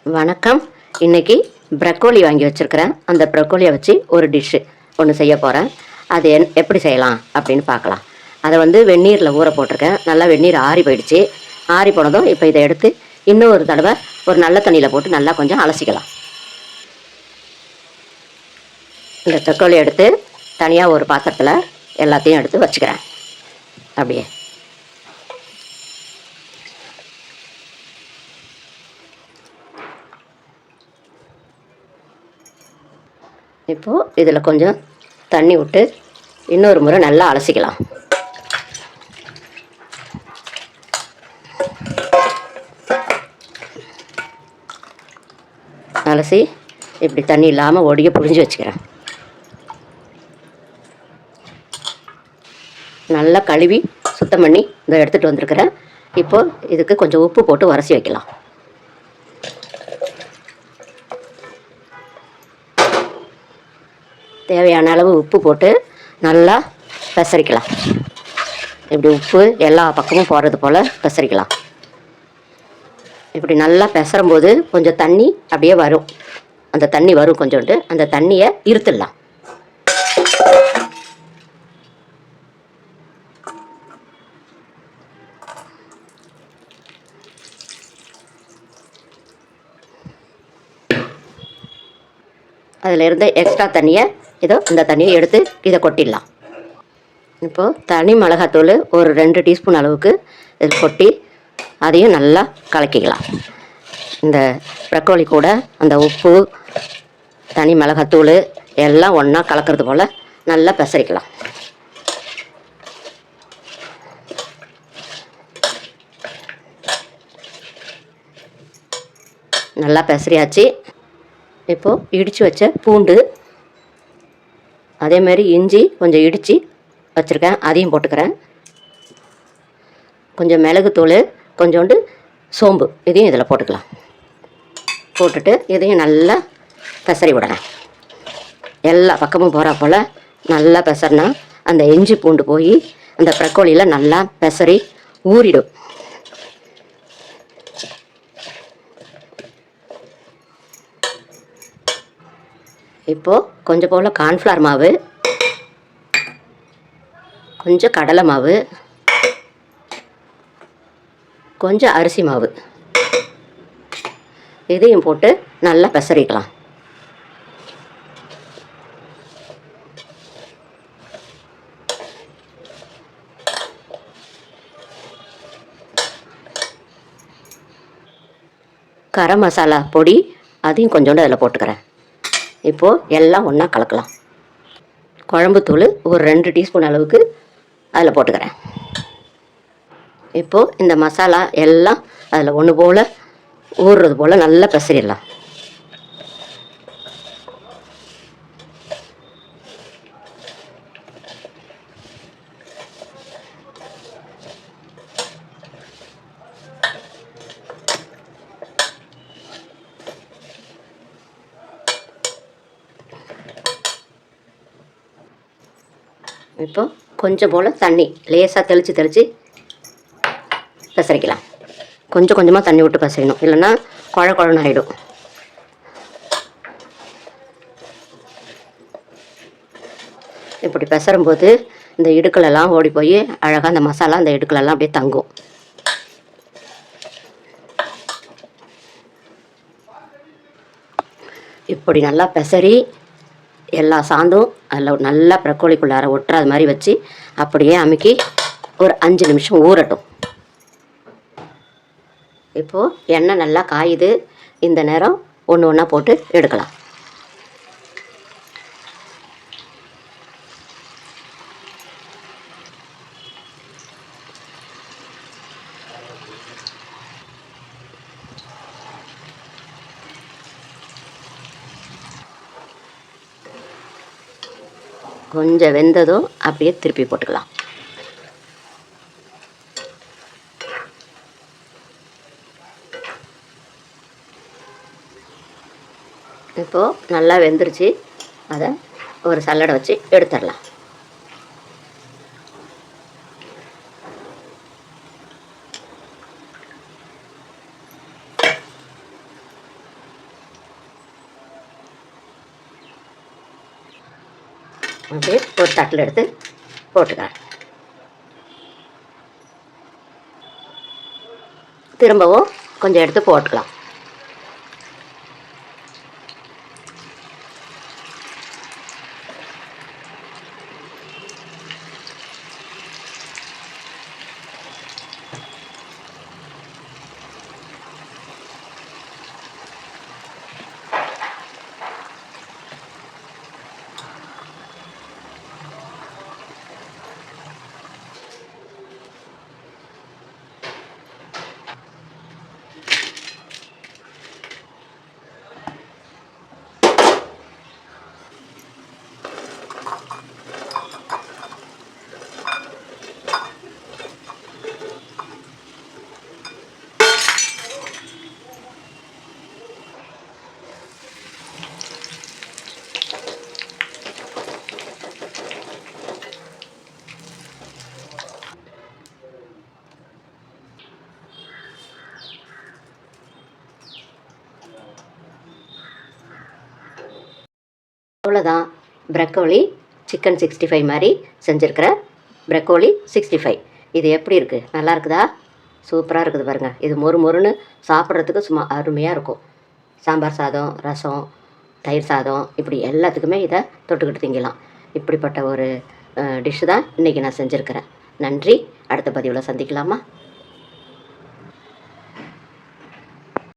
வணக்கம். இன்னைக்கு ப்ரக்கோலி வாங்கி வச்சுருக்கிறேன். அந்த ப்ரக்கோலியை வச்சு ஒரு டிஷ்ஷு ஒன்று செய்ய போகிறேன். அது எப்படி செய்யலாம் அப்படின்னு பார்க்கலாம். அதை வெந்நீரில் ஊற போட்டிருக்கேன். நல்லா வெந்நீர் ஆறி போயிடுச்சு. ஆறி போனதும் இப்போ இதை எடுத்து இன்னும் ஒரு தடவை ஒரு நல்ல தண்ணியில் போட்டு நல்லா கொஞ்சம் அலசிக்கலாம். இந்த ப்ரக்கோலி எடுத்து தனியாக ஒரு பாத்திரத்தில் எல்லாத்தையும் எடுத்து வச்சுக்கிறேன். அப்படியே இப்போது இதில் கொஞ்சம் தண்ணி விட்டு இன்னொரு முறை நல்லா அலசிக்கலாம். அலசி இப்படி தண்ணி இல்லாமல் ஒடிய புழிஞ்சு வச்சுக்கிறேன். நல்லா கழுவி சுத்தம் பண்ணி இதை எடுத்துகிட்டு வந்திருக்கிறேன். இப்போது இதுக்கு கொஞ்சம் உப்பு போட்டு உரசி வைக்கலாம். தேவையான அளவு உப்பு போட்டு நல்லா பெசரிக்கலாம். இப்படி உப்பு எல்லா பக்கமும் போடுறது போல் பெசரிக்கலாம். இப்படி நல்லா பெசரும்போது கொஞ்சம் தண்ணி அப்படியே வரும். அந்த தண்ணி வரும் கொஞ்சோண்டு. அந்த தண்ணியை இருத்துடலாம். அதில் இருந்த எக்ஸ்ட்ரா தண்ணியை இந்த தண்ணியை எடுத்து இதை கொட்டிடலாம். இப்போது தனி மிளகாத்தூள் ஒரு 2 டீஸ்பூன் அளவுக்கு இதில் கொட்டி அதையும் நல்லா கலக்கிக்கலாம். இந்த ப்ரக்கோலி கூட அந்த உப்பு தனி மிளகாத்தூள் எல்லாம் ஒன்றா கலக்கிறது போல் நல்லா பெசரிக்கலாம். நல்லா பெசரியாச்சு. இப்போது இடித்து வச்ச பூண்டு, அதேமாதிரி இஞ்சி கொஞ்சம் இடித்து வச்சுருக்கேன், அதையும் போட்டுக்கிறேன். கொஞ்சம் மிளகுத்தூள், கொஞ்சோண்டு சோம்பு, இதையும் இதில் போட்டுக்கலாம். போட்டுட்டு இதையும் நல்லா பெசரி விடணும். எல்லா பக்கமும் போகிறா போல் நல்லா பெசரினா அந்த இஞ்சி பூண்டு போய் அந்த ப்ரக்கோலியில் நல்லா பெசரி ஊறிடும். இப்போது கொஞ்சம் போல் கார்ன்ஃப்ளவர் மாவு, கொஞ்சம் கடலை மாவு, கொஞ்சம் அரிசி மாவு, இதையும் போட்டு நல்லா பெசரிக்கலாம். கரம் மசாலா பொடி அதையும் கொஞ்சோண்டு அதில் போட்டுக்கிறேன். இப்போது எல்லாம் ஒன்றா கலக்கலாம். குழம்புத்தூள் ஒரு 2 டீஸ்பூன் அளவுக்கு அதில் போட்டுக்கிறேன். இப்போது இந்த மசாலா எல்லாம் அதில் ஒன்று போல் ஊறுறது போல் நல்லா பெசரிடலாம். இப்போ கொஞ்சம் போல் தண்ணி லேசாக தெளித்து பெசரிக்கலாம். கொஞ்சம் கொஞ்சமாக தண்ணி விட்டு பெசரிக்கணும், இல்லைன்னா குழன்னு ஆகிடும். இப்படி பெசரும்போது இந்த இடுக்களெல்லாம் ஓடி போய் அழகாக அந்த மசாலா அந்த இடுக்களெல்லாம் அப்படியே தங்கும். இப்படி நல்லா பெசரி எல்லா சாந்தும் அதில் நல்லா ப்ரக்கோலிக்குள்ளார ஒட்டுறது மாதிரி வச்சு அப்படியே அமுக்கி ஒரு 5 நிமிஷம் ஊறட்டும். இப்போது எண்ணெய் நல்லா காயுது. இந்த நேரம் ஒன்று ஒன்றா போட்டு எடுக்கலாம். கொஞ்சம் வெந்ததும் அப்படியே திருப்பி போட்டுக்கலாம். இப்போது நல்லா வெந்துருச்சு. அதை ஒரு சல்லடை வச்சு எடுத்துடலாம். அப்படியே ஒரு தட்டில் எடுத்து போட்டுக்கிறேன். திரும்பவும் கொஞ்சம் எடுத்து போட்டுக்கலாம். அவ்வளோதான், ப்ரக்கோலி சிக்கன் 65 மாதிரி செஞ்சுருக்கிற ப்ரக்கோலி 65. இது எப்படி இருக்குது? நல்லா இருக்குதா? சூப்பராக இருக்குது பாருங்கள். இது மொறு மொறுன்னு சாப்பிட்றதுக்கு சும்மா அருமையாக இருக்கும். சாம்பார் சாதம், ரசம், தயிர் சாதம் இப்படி எல்லாத்துக்குமே இதை தொட்டுக்கிட்டு திங்கலாம். இப்படிப்பட்ட ஒரு டிஷ்ஷு தான் இன்றைக்கி நான் செஞ்சுருக்கிறேன். நன்றி. அடுத்த பதிவில் சந்திக்கலாமா?